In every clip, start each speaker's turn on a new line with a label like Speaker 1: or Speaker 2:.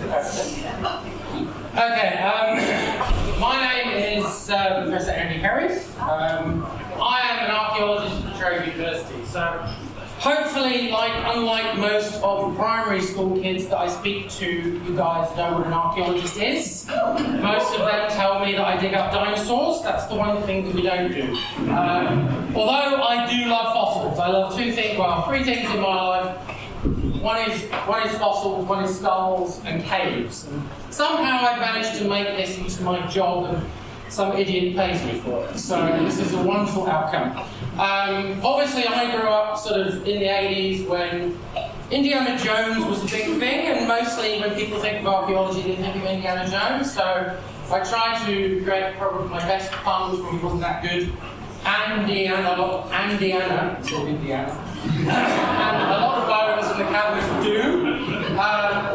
Speaker 1: Okay, my name is Professor Herries. I am an archaeologist at Australis University, so hopefully, unlike most of the primary school kids that I speak to, you guys know what an archaeologist is. Most of them tell me that I dig up dinosaurs. That's the one thing that we don't do. Although I do love fossils. I love three things in my life. One is fossils, one is skulls, and caves. And somehow I've managed to make this into my job, and some idiot pays me for it. So this is a wonderful outcome. Obviously, I grew up sort of in the 80s when Indiana Jones was a big thing, and mostly when people think of archaeology, they think of Indiana Jones. So I tried to create probably my best pun, which probably wasn't that good. Indiana, and a lot of bones in the caverns do.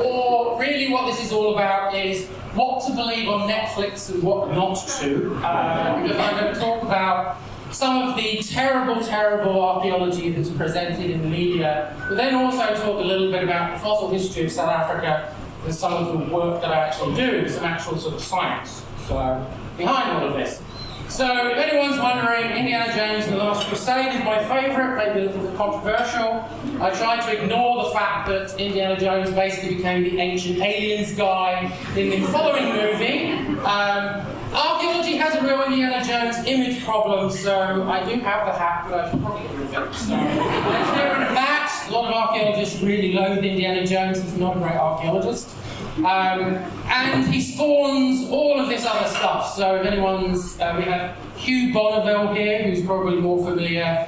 Speaker 1: Or really what this is all about is what to believe on Netflix and what not to. Because I'm going to talk about some of the terrible, terrible archaeology that's presented in the media, but then also talk a little bit about the fossil history of South Africa and some of the work that I actually do, some actual sort of science behind all of this. So, if anyone's wondering, Indiana Jones and the Last Crusade is my favourite, maybe a little bit controversial. I try to ignore the fact that Indiana Jones basically became the ancient aliens guy in the following movie. Archaeology has a real Indiana Jones image problem, so I do have the hat, but I should probably get rid of it. So, let's get rid of that. A lot of archaeologists really loathe Indiana Jones. He's not a great archaeologist. And he spawns all of this other stuff. So if anyone's, we have Hugh Bonneville here, who's probably more familiar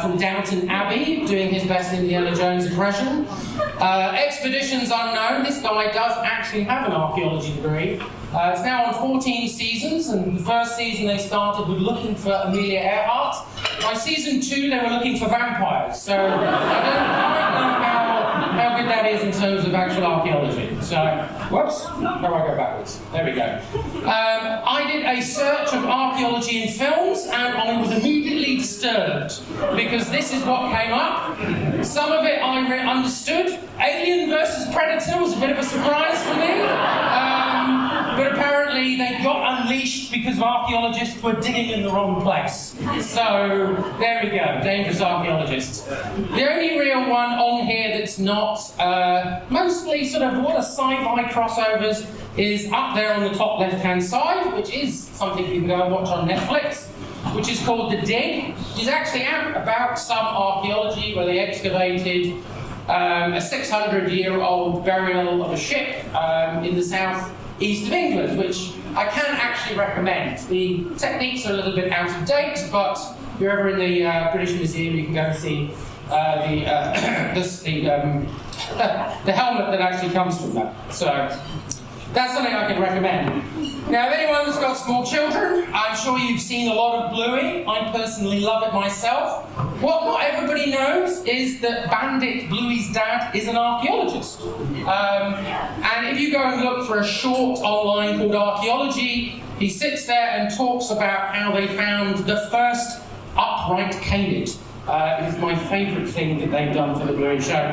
Speaker 1: from Downton Abbey, doing his best Indiana Jones impression. Expeditions Unknown, this guy does actually have an archaeology degree. It's now on 14 seasons, and the first season they started with looking for Amelia Earhart. By season 2 they were looking for vampires, so I don't know how good that is in terms of actual archaeology. So, whoops, how do I go backwards? There we go. I did a search of archaeology in films, and I was immediately disturbed, because this is what came up. Some of it I understood. Alien versus Predator was a bit of a surprise for me. But apparently they got unleashed because archaeologists were digging in the wrong place. So, there we go, dangerous archaeologists. The only real one on here that's not, mostly sort of a lot of sci-fi crossovers, is up there on the top left-hand side, which is something you can go and watch on Netflix, which is called The Dig, which is actually about some archaeology where they excavated a 600-year-old burial of a ship in the southeast of England, which I can actually recommend. The techniques are a little bit out of date, but if you're ever in the British Museum, you can go and see the helmet that actually comes from that. So that's something I can recommend. Now, if anyone's got small children, I'm sure you've seen a lot of Bluey. I personally love it myself. What not everybody knows is that Bandit, Bluey's dad, is an archaeologist. And if you go and look for a short online called Archaeology, he sits there and talks about how they found the first upright canid. It is my favourite thing that they've done for the Bluey show.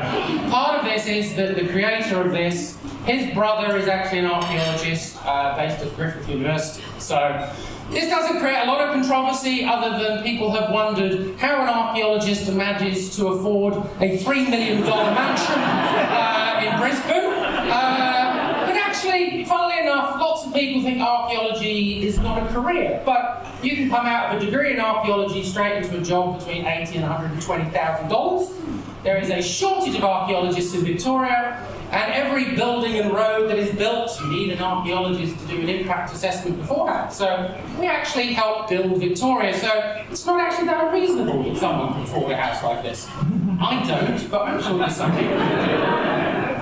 Speaker 1: Part of this is that the creator of this, his brother is actually an archaeologist based at Griffith University. So this doesn't create a lot of controversy other than people have wondered how an archaeologist manages to afford a $3 million mansion in Brisbane. But actually, funnily enough, lots of people think archaeology is not a career, but you can come out of a degree in archaeology straight into a job between $80,000 and $120,000. There is a shortage of archaeologists in Victoria, and every building and road that is built, you need an archaeologist to do an impact assessment beforehand. So we actually help build Victoria, so it's not actually that unreasonable that someone can afford a house like this. I don't, but I'm sure there's some people who do.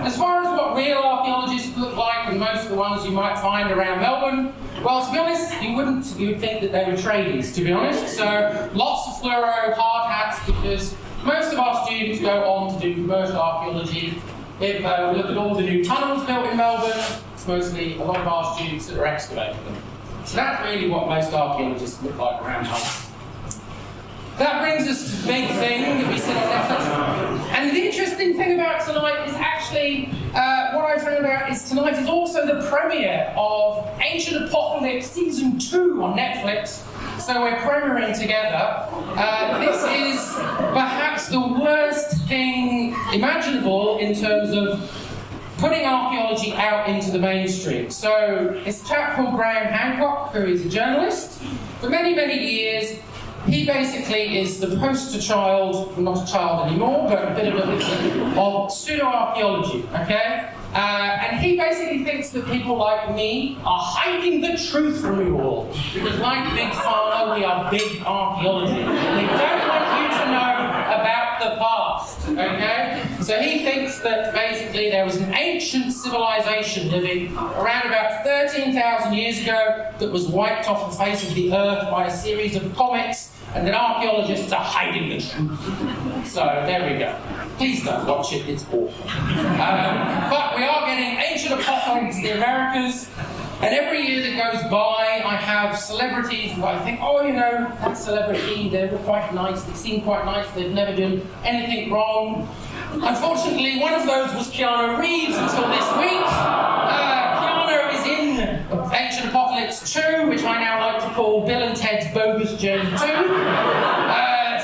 Speaker 1: As far as what real archaeologists look like, and most of the ones you might find around Melbourne, well, to be honest, you would think that they were tradies, to be honest. So lots of fluoro, hard hats, because most of our students go on to do commercial archaeology. If we look at all the new tunnels built in Melbourne, it's mostly a lot of our students that are excavating them. So that's really what most archaeologists look like around Melbourne. that brings us to the big thing that we sit on Netflix. And the interesting thing about tonight is actually, what I found out is tonight is also the premiere of Ancient Apocalypse Season 2 on Netflix. So we're premiering together. This is perhaps the worst thing imaginable in terms of putting archaeology out into the mainstream. So it's a chap called Graham Hancock, who is a journalist. For many, many years, he basically is the poster child, not a child anymore, but a bit of pseudoarchaeology, okay? And he basically thinks that people like me are hiding the truth from you all. Because like Big Pharma, we are big archaeology. They don't want you to know about the past, okay? So he thinks that basically there was an ancient civilization living around about 13,000 years ago that was wiped off the face of the earth by a series of comets, and that archaeologists are hiding the truth. So there we go. Please don't watch it, it's awful. But we are getting Ancient Apocalypse in the Americas, and every year that goes by, I have celebrities who I think, oh, you know, that celebrity, they were quite nice, they seem quite nice, they've never done anything wrong. Unfortunately, one of those was Keanu Reeves until this week. Keanu is in Ancient Apocalypse 2, which I now like to call Bill and Ted's Bogus Journey 2.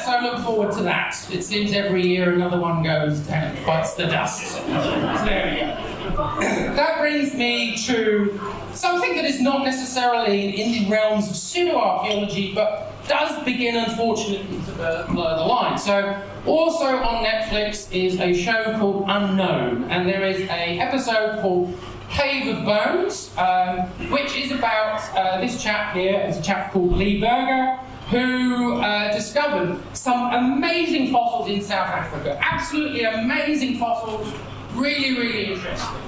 Speaker 1: So look forward to that. It seems every year another one goes and bites the dust. So there we go. That brings me to something that is not necessarily in the realms of pseudoarchaeology, but does begin, unfortunately, to blur the line. So, also on Netflix is a show called Unknown, and there is an episode called Cave of Bones, which is about this chap here. It's a chap called Lee Berger, who discovered some amazing fossils in South Africa. Absolutely amazing fossils, really, really interesting.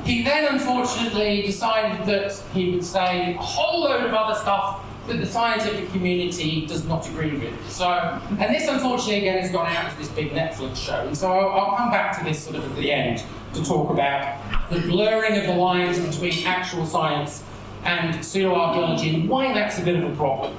Speaker 1: He then, unfortunately, decided that he would say a whole load of other stuff that the scientific community does not agree with. So, and this, unfortunately, again, has gone out to this big Netflix show. And so I'll come back to this sort of at the end to talk about the blurring of the lines between actual science and pseudoarchaeology and why that's a bit of a problem.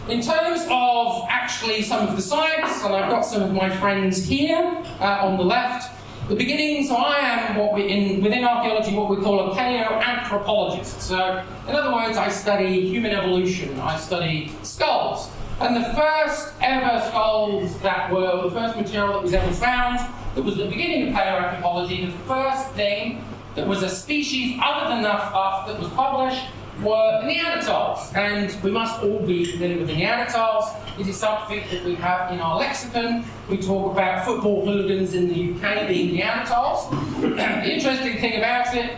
Speaker 1: In terms of actually some of the science, and I've got some of my friends here on the left, the beginning, so I am within archaeology what we call a palaeoanthropologist. So, in other words, I study human evolution, I study skulls. And the first ever skulls that were, the first material that was ever found, that was the beginning of palaeoanthropology, the first thing that was a species other than us that was published were Neanderthals. And we must all be familiar with the Neanderthals. It is something that we have in our lexicon. We talk about football hooligans in the UK being Neanderthals. The interesting thing about it,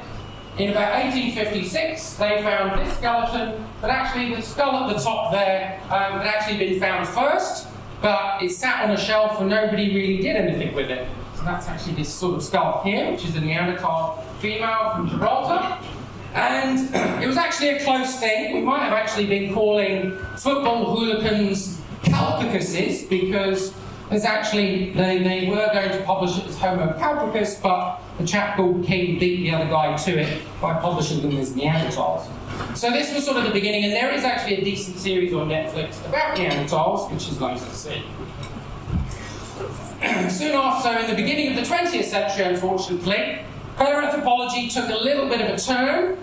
Speaker 1: in about 1856, they found this skeleton, but actually the skull at the top there had actually been found first, but it sat on a shelf and nobody really did anything with it. So that's actually this sort of skull here, which is a Neanderthal female from Gibraltar. And it was actually a close thing. We might have actually been calling football hooligans calpicuses because there's actually, they were going to publish it as Homo calpicus, but the chap called King beat the other guy to it by publishing them as Neanderthals. So this was sort of the beginning, and there is actually a decent series on Netflix about Neanderthals, which is nice to see. Soon after, in the beginning of the 20th century, unfortunately, palaeoanthropology took a little bit of a turn,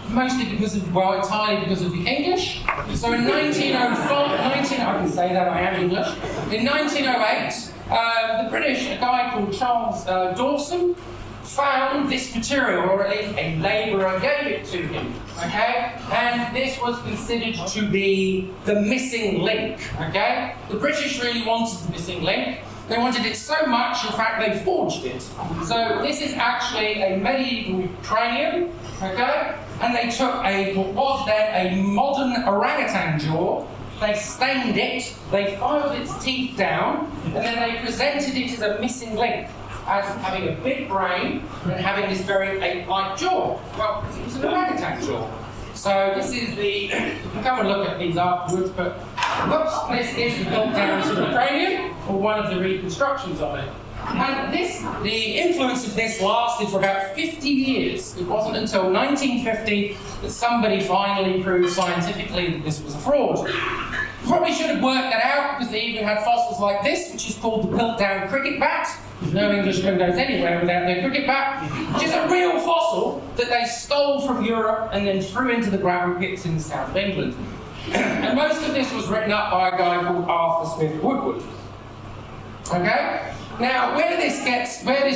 Speaker 1: mostly because of, well, entirely because of the English. So in 1905, I can say that I am English. In 1908, the British, a guy called Charles Dawson, found this material, or at least a labourer gave it to him, okay? And this was considered to be the missing link, okay? The British really wanted the missing link. They wanted it so much, in fact, they forged it. So this is actually a medieval cranium, okay? And they took what was then a modern orangutan jaw, they stained it, they filed its teeth down, and then they presented it as a missing link, as having a big brain and having this very ape-like jaw. Well, it was an orangutan jaw. So this is the, you can come and look at these afterwards, but whoops, this is the built down to the cranium, or one of the reconstructions of it. And this, the influence of this lasted for about 50 years. It wasn't until 1950 that somebody finally proved scientifically that this was a fraud. Probably should have worked that out because they even had fossils like this, which is called the Piltdown cricket bat. Because no Englishman goes anywhere without their cricket bat, which is a real fossil that they stole from Europe and then threw into the gravel pits in the south of England. And most of this was written up by a guy called Arthur Smith Woodward. Okay? Now, where this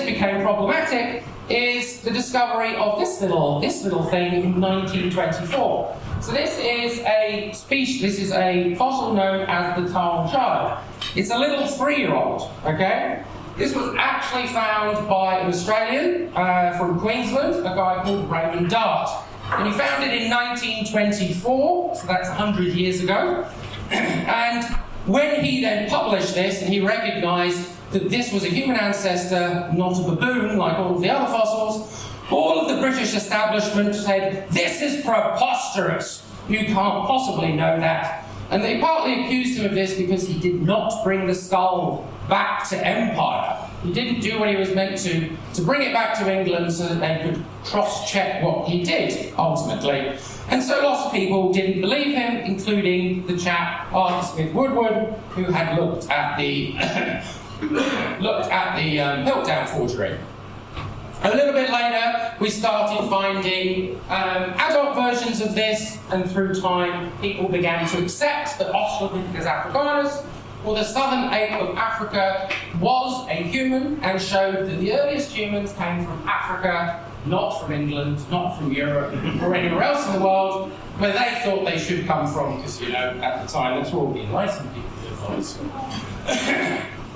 Speaker 1: became problematic is the discovery of this little thing in 1924. So this is a species. This is a fossil known as the Tarn child. It's a little 3-year-old. Okay. This was actually found by an Australian from Queensland, a guy called Raymond Dart, and he found it in 1924. So that's 100 years ago. And when he then published this, and he recognised that this was a human ancestor, not a baboon like all of the other fossils, all of the British establishment said, "This is preposterous. You can't possibly know that." And they partly accused him of this because he did not bring the skull back to Empire. He didn't do what he was meant to bring it back to England so that they could cross-check what he did, ultimately. And so lots of people didn't believe him, including the chap, Arthur Smith Woodward, who had looked at the Piltdown forgery. A little bit later, we started finding adult versions of this, and through time, people began to accept that Australopithecus africanus, or the southern ape of Africa, was a human, and showed that the earliest humans came from Africa, not from England, not from Europe, or anywhere else in the world, where they thought they should come from, because, at the time, that's where all the enlightened people did.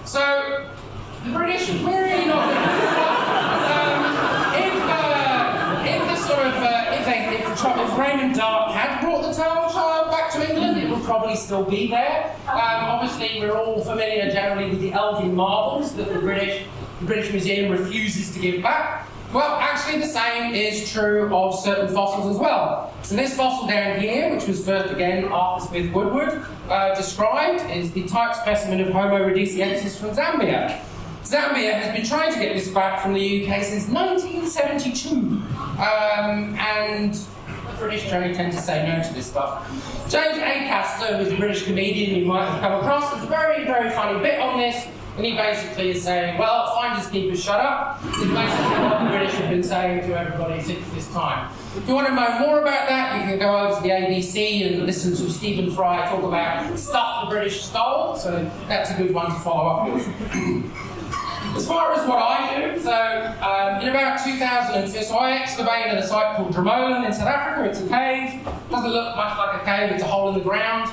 Speaker 1: So, the British were really not if Raymond Dart had brought the Tarn child back to England, it would probably still be there. Obviously, we're all familiar generally with the Elgin marbles that the British Museum refuses to give back. Well, actually, the same is true of certain fossils as well. So this fossil down here, which was first again Arthur Smith Woodward described, is the type specimen of Homo rhodesiensis from Zambia. Zambia has been trying to get this back from the UK since 1972, and the British generally tend to say no to this stuff. James Acaster, who's a British comedian you might have come across, has a very, very funny bit on this, and he basically is saying, well, finders keepers shut up. It's basically what the British have been saying to everybody since this time. If you want to know more about that, you can go over to the ABC and listen to Stephen Fry talk about stuff the British stole, so that's a good one to follow up with. As far as what I do, so in about 2005, so I excavated a site called Dromoland in South Africa. It's a cave. Doesn't look much like a cave, it's a hole in the ground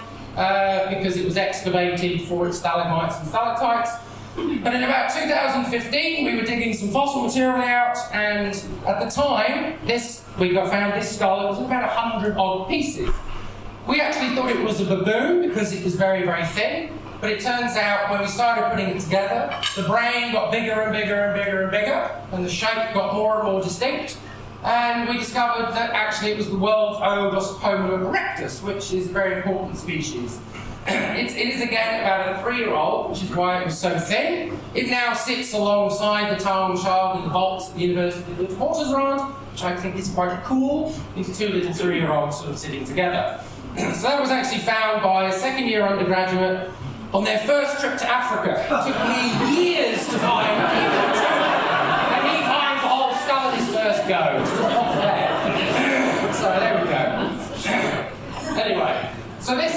Speaker 1: because it was excavated for its stalagmites and stalactites. But in about 2015, we were digging some fossil material out, and at the time, we found this skull. It was about 100 odd pieces. We actually thought it was a baboon because it was very, very thin. But it turns out when we started putting it together, the brain got bigger and bigger and bigger and bigger, and the shape got more and more distinct. And we discovered that actually it was the world's oldest Homo erectus, which is a very important species. It is again about a 3-year-old, which is why it was so thin. It now sits alongside the Tarn child in the vaults at the university that the quarters around, which I think is quite cool. These two little 3-year-olds sort of sitting together. So that was actually found by a second-year undergraduate on their first trip to Africa. It took me years to find and he finds the whole skull on his first go. So there we go. Anyway, so this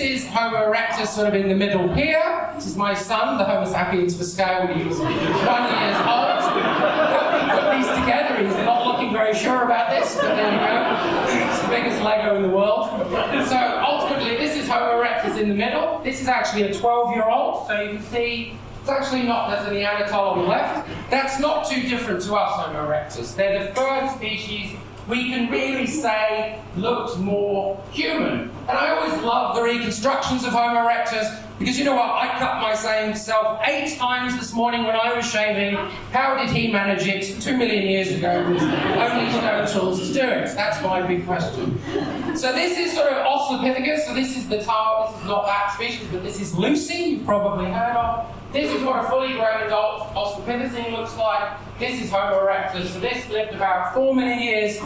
Speaker 1: is Homo erectus sort of in the middle here. This is my son, the Homo sapiens for scale, when he was 1 year old. Helping put these together, he's not looking very sure about this, but there you go. It's the biggest Lego in the world. So ultimately, this is Homo erectus in the middle. This is actually a 12-year-old, so you can see it's actually not, there's a Neanderthal on the left. That's not too different to us, Homo erectus. They're the first species we can really say looked more human. And I always love the reconstructions of Homo erectus, because you know what, I cut my same self 8 times this morning when I was shaving. How did he manage it 2 million years ago with only stone tools to do it? That's my big question. So this is sort of Australopithecus, so this is the tail, this is not that species, but this is Lucy, you've probably heard of. This is what a fully grown adult Australopithecine looks like. This is Homo erectus. So this lived about 4 million years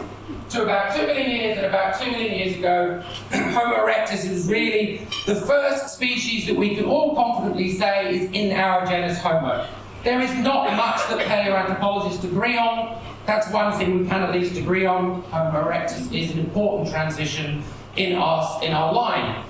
Speaker 1: to about 2 million years, and about 2 million years ago, Homo erectus is really the first species that we can all confidently say is in our genus Homo. There is not much that paleoanthropologists agree on. That's one thing we can at least agree on. Homo erectus is an important transition in our line.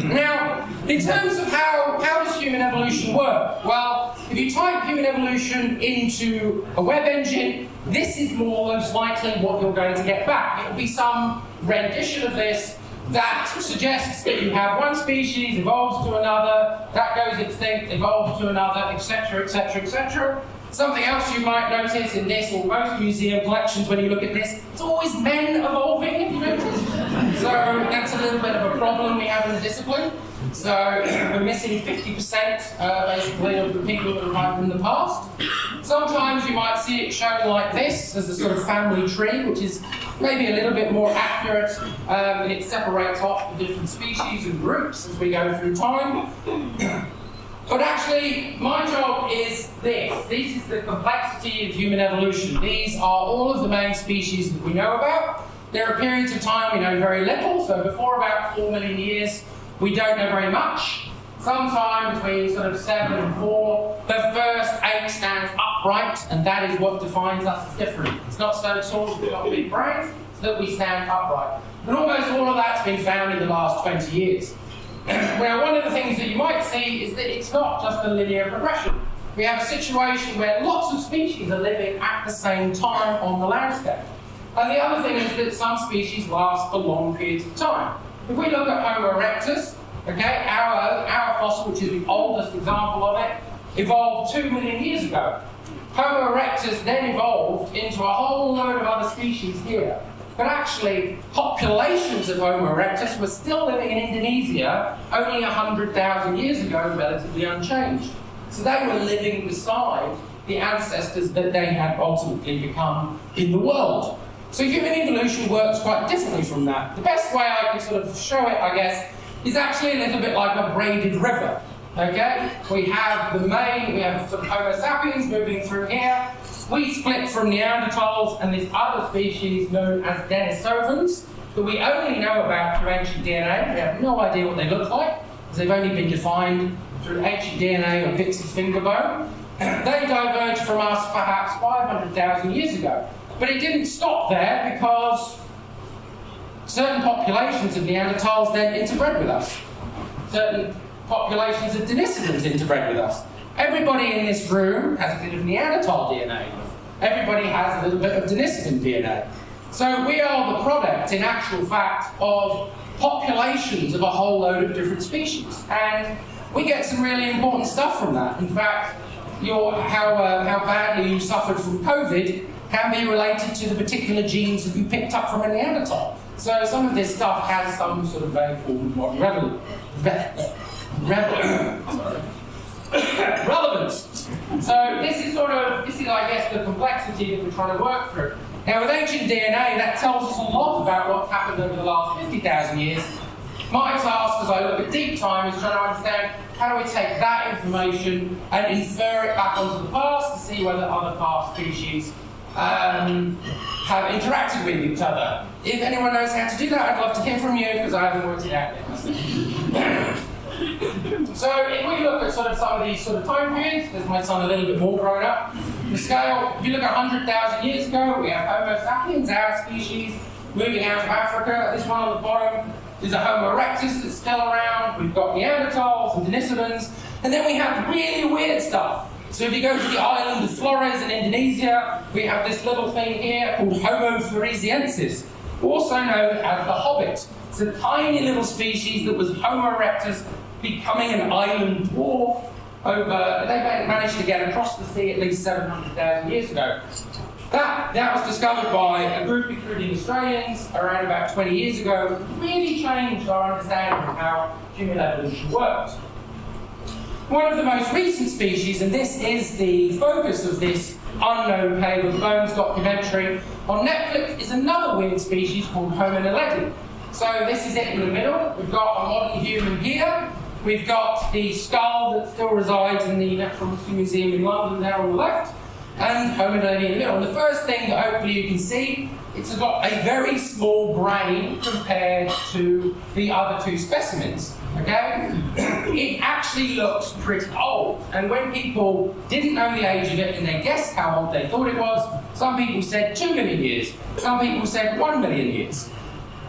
Speaker 1: Now, in terms of how does human evolution work? Well, if you type human evolution into a web engine, this is most likely what you're going to get back. It will be some rendition of this that suggests that you have one species, evolves to another, that goes extinct, evolves to another, etc., etc., etc. Something else you might notice in this, or most museum collections when you look at this, it's always men evolving, if you notice. So that's a little bit of a problem we have in the discipline. So we're missing 50% basically of the people that arrived in the past. Sometimes you might see it shown like this, as a sort of family tree, which is maybe a little bit more accurate. It separates off the different species and groups as we go through time. But actually, my job is this. This is the complexity of human evolution. These are all of the main species that we know about. There are periods of time we know very little, so before about 4 million years, we don't know very much. Sometime between sort of 7 and 4, the first ape stands upright, and that is what defines us as different. It's not so tall, we've got big brains, it's that we stand upright. And almost all of that's been found in the last 20 years. Well, one of the things that you might see is that it's not just a linear progression. We have a situation where lots of species are living at the same time on the landscape. And the other thing is that some species last for long periods of time. If we look at Homo erectus, okay, our fossil, which is the oldest example of it, evolved 2 million years ago. Homo erectus then evolved into a whole load of other species here. But actually, populations of Homo erectus were still living in Indonesia only 100,000 years ago, relatively unchanged. So they were living beside the ancestors that they had ultimately become in the world. So human evolution works quite differently from that. The best way I can sort of show it, I guess, is actually a little bit like a braided river. Okay? We have some Homo sapiens moving through here. We split from Neanderthals and this other species known as Denisovans that we only know about through ancient DNA. We have no idea what they look like, because they've only been defined through ancient DNA or bits of finger bone. They diverged from us perhaps 500,000 years ago. But it didn't stop there, because certain populations of Neanderthals then interbred with us. Certain populations of Denisovans interbred with us. Everybody in this room has a bit of Neanderthal DNA. Everybody has a little bit of Denisovan DNA. So we are the product, in actual fact, of populations of a whole load of different species. And we get some really important stuff from that. In fact, how badly you suffered from COVID can be related to the particular genes that you picked up from a Neanderthal. So some of this stuff has some sort of vague form of relevance. So this is I guess the complexity that we're trying to work through. Now with ancient DNA, that tells us a lot about what's happened over the last 50,000 years. My task as I look at deep time is trying to understand how do we take that information and infer it back onto the past to see whether other past species have interacted with each other. If anyone knows how to do that, I'd love to hear from you, because I haven't worked it out yet. So if we look at some of these time periods, there's my son a little bit more grown up. The scale, if you look at 100,000 years ago, we have Homo sapiens, our species, moving out of Africa. This one on the bottom is a Homo erectus that's still around. We've got Neanderthals and Denisovans. And then we have really weird stuff. So if you go to the island of Flores in Indonesia, we have this little thing here called Homo floresiensis, also known as the Hobbit. It's a tiny little species that was Homo erectus, becoming an island dwarf they managed to get across the sea at least 700,000 years ago. That was discovered by a group including Australians around about 20 years ago. Really changed our understanding of how human evolution works. One of the most recent species, and this is the focus of this Unknown Cave of Bones documentary on Netflix, is another weird species called Homo naledi. So this is it in the middle. We've got a modern human here. We've got the skull that still resides in the Natural History Museum in London there on the left. and hominid in the middle. And the first thing that hopefully you can see, it's got a very small brain compared to the other two specimens. Okay? It actually looks pretty old. And when people didn't know the age of it and they guessed how old they thought it was, some people said 2 million years, some people said 1 million years.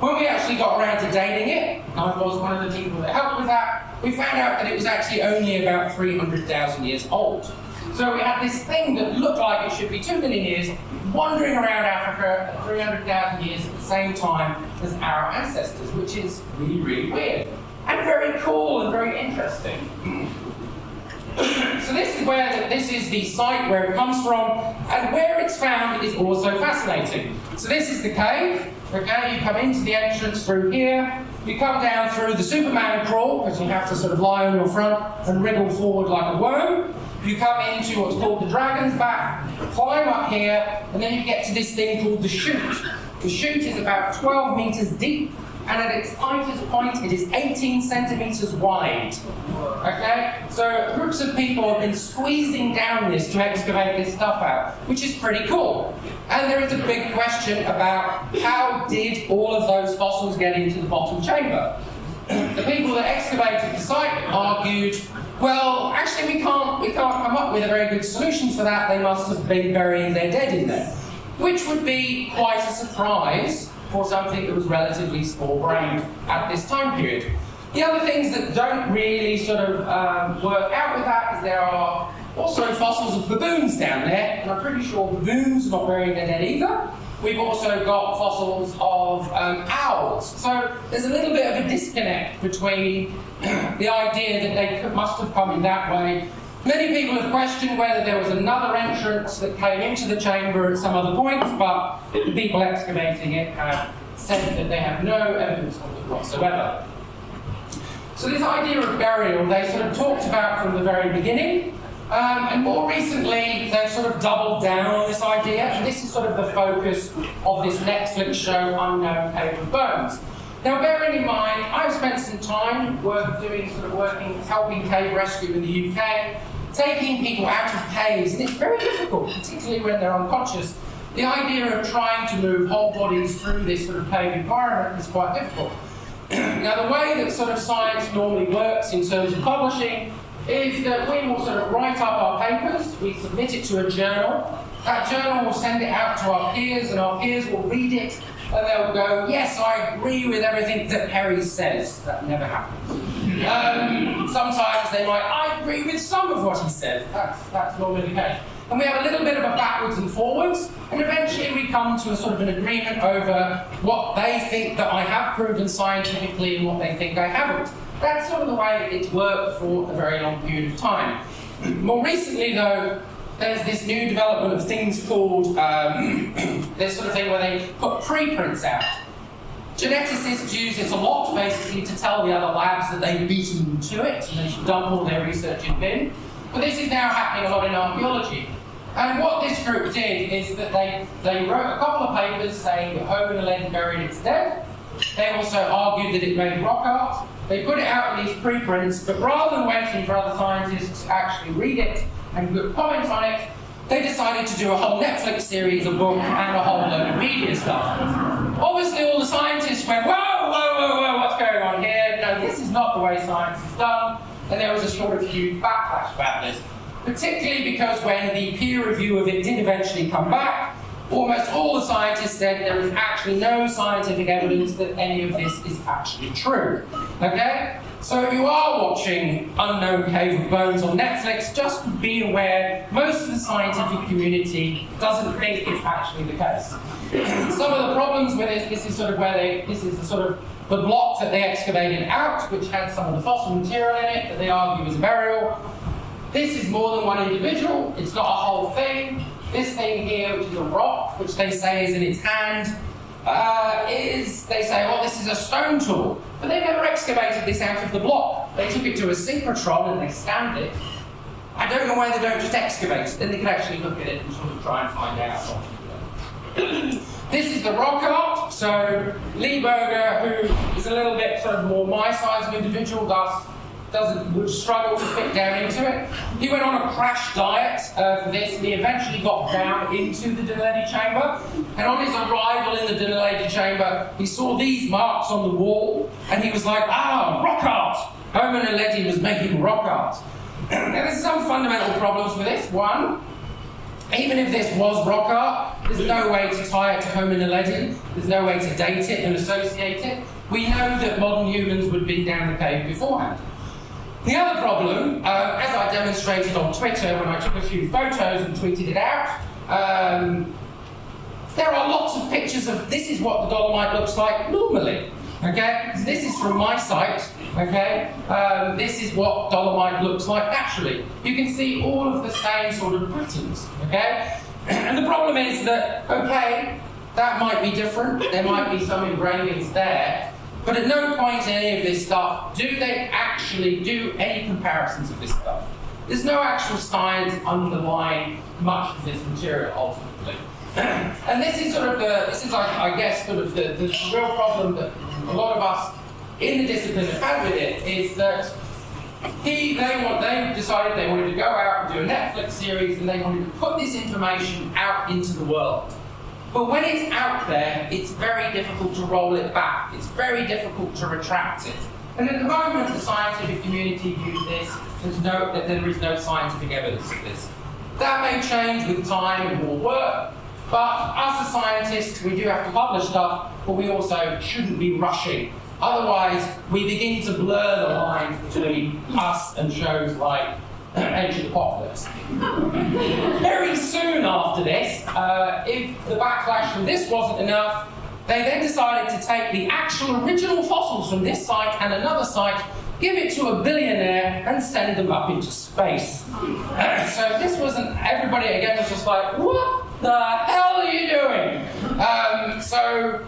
Speaker 1: When we actually got around to dating it, I was one of the people that helped with that, we found out that it was actually only about 300,000 years old. So we had this thing that looked like it should be 2 million years, wandering around Africa at 300,000 years at the same time as our ancestors, which is really, really weird. And very cool and very interesting. So this is the site where it comes from, and where it's found is also fascinating. So this is the cave. Okay, you come into the entrance through here, you come down through the Superman crawl, because you have to sort of lie on your front and wriggle forward like a worm. You come into what's called the Dragon's Back, climb up here, and then you get to this thing called the chute. The chute is about 12 meters deep, and at its tightest point, it is 18 centimeters wide. Okay? So groups of people have been squeezing down this to excavate this stuff out, which is pretty cool. And there is a big question about how did all of those fossils get into the bottom chamber? The people that excavated the site argued, well, actually we can't come up with a very good solution for that. They must have been burying their dead in there, which would be quite a surprise for something that was relatively small-brained at this time period. The other things that don't really sort of work out with that is there are also fossils of baboons down there, and I'm pretty sure baboons are not burying their dead either. We've also got fossils of owls. So there's a little bit of a disconnect between the idea that they must have come in that way. Many people have questioned whether there was another entrance that came into the chamber at some other point, but the people excavating it have said that they have no evidence of it whatsoever. So this idea of burial, they sort of talked about from the very beginning, and more recently they've sort of doubled down on this idea, and this is sort of the focus of this Netflix show, Unknown Cave of Bones. Now, bearing in mind, I've spent some time helping cave rescue in the UK, taking people out of caves, and it's very difficult, particularly when they're unconscious. The idea of trying to move whole bodies through this sort of cave environment is quite difficult. Now, the way that sort of science normally works in terms of publishing is that we will sort of write up our papers, we submit it to a journal, that journal will send it out to our peers, and our peers will read it, and they'll go, yes, I agree with everything that Herries says. That never happens. Sometimes they might, I agree with some of what he said. That's normally the case. And we have a little bit of a backwards and forwards, and eventually we come to a sort of an agreement over what they think that I have proven scientifically and what they think I haven't. That's sort of the way it's worked for a very long period of time. More recently, though, there's this new development of things called, this sort of thing where they put preprints out. Geneticists use it a lot, basically, to tell the other labs that they've beaten to it, and they should dump all their research in bin. But this is now happening a lot in archaeology. And what this group did is that they wrote a couple of papers saying that Homo buried its dead. They also argued that it made rock art. They put it out in these preprints, but rather than waiting for other scientists to actually read it and put comments on it, they decided to do a whole Netflix series, a book, and a whole load of media stuff. Obviously, all the scientists went, whoa, what's going on here? No, this is not the way science is done. And there was a sort of huge backlash about this, particularly because when the peer review of it did eventually come back, almost all the scientists said there is actually no scientific evidence that any of this is actually true. Okay? So if you are watching Unknown Cave of Bones on Netflix, just be aware most of the scientific community doesn't think it's actually the case. Some of the problems with this is sort of this is the sort of the block that they excavated out, which had some of the fossil material in it that they argue is a burial. This is more than one individual, it's not a whole thing. This thing here, which is a rock, which they say is in its hand, they say, well, this is a stone tool. But they've never excavated this out of the block. They took it to a synchrotron and they scanned it. I don't know why they don't just excavate it, then they can actually look at it and sort of try and find out. This is the rock art. So Lee Berger, who is a little bit sort of more my size of individual, thus would struggle to fit down into it. He went on a crash diet for this, and he eventually got down into the Dinaledi chamber. And on his arrival in the Dinaledi chamber, he saw these marks on the wall, and he was like, ah, rock art! Homo naledi was making rock art. Now, there's some fundamental problems with this. One, even if this was rock art, there's no way to tie it to Homo naledi. There's no way to date it and associate it. We know that modern humans would have been down the cave beforehand. The other problem, as I demonstrated on Twitter when I took a few photos and tweeted it out, there are lots of pictures of this is what the dolomite looks like normally. Okay, this is from my site. Okay, this is what dolomite looks like naturally. You can see all of the same sort of patterns. Okay, and the problem is that that might be different. There might be some engravings there. But at no point in any of this stuff do they actually do any comparisons of this stuff. There's no actual science underlying much of this material ultimately. And this is I guess the real problem that a lot of us in the discipline have had with it is that they decided they wanted to go out and do a Netflix series, and they wanted to put this information out into the world. But when it's out there, it's very difficult to roll it back. It's very difficult to retract it. And at the moment, the scientific community views this that there is no scientific evidence of this. That may change with time and more work, but us as scientists, we do have to publish stuff, but we also shouldn't be rushing. Otherwise, we begin to blur the lines between us and shows like Ancient Apocalypse. Very soon after this, if the backlash from this wasn't enough, they then decided to take the actual original fossils from this site and another site, give it to a billionaire, and send them up into space. So this wasn't, everybody again was just like, what the hell are you doing? So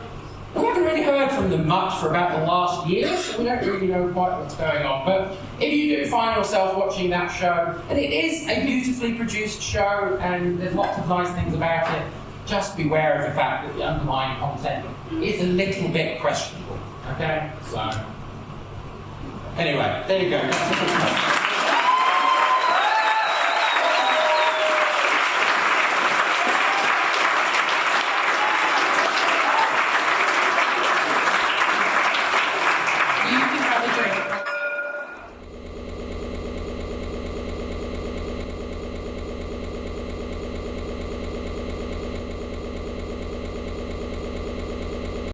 Speaker 1: we haven't really heard from them much for about the last year, so we don't really know quite what's going on. But if you do find yourself watching that show, and it is a beautifully produced show, and there's lots of nice things about it, just beware of the fact that the underlying content is a little bit questionable. Okay? So, anyway, there you go.